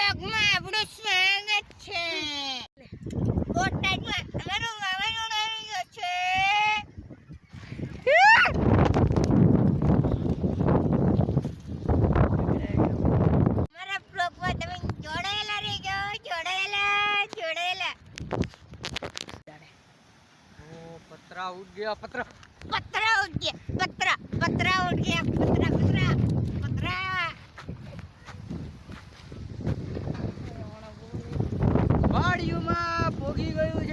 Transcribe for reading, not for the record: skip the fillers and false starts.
બ્લોગમાં આપણું સ્વાગત છે. બોટાદમાં અમારો વાવાઝોડું આવી ગયો છે. અમારા બ્લોગમાં તમે જોડાયેલા રહેજો. જોડાયેલા. પતરા ઉડ ગયા. પતરા ઉડ ગયા. વાડીઓમાં પોગી ગયું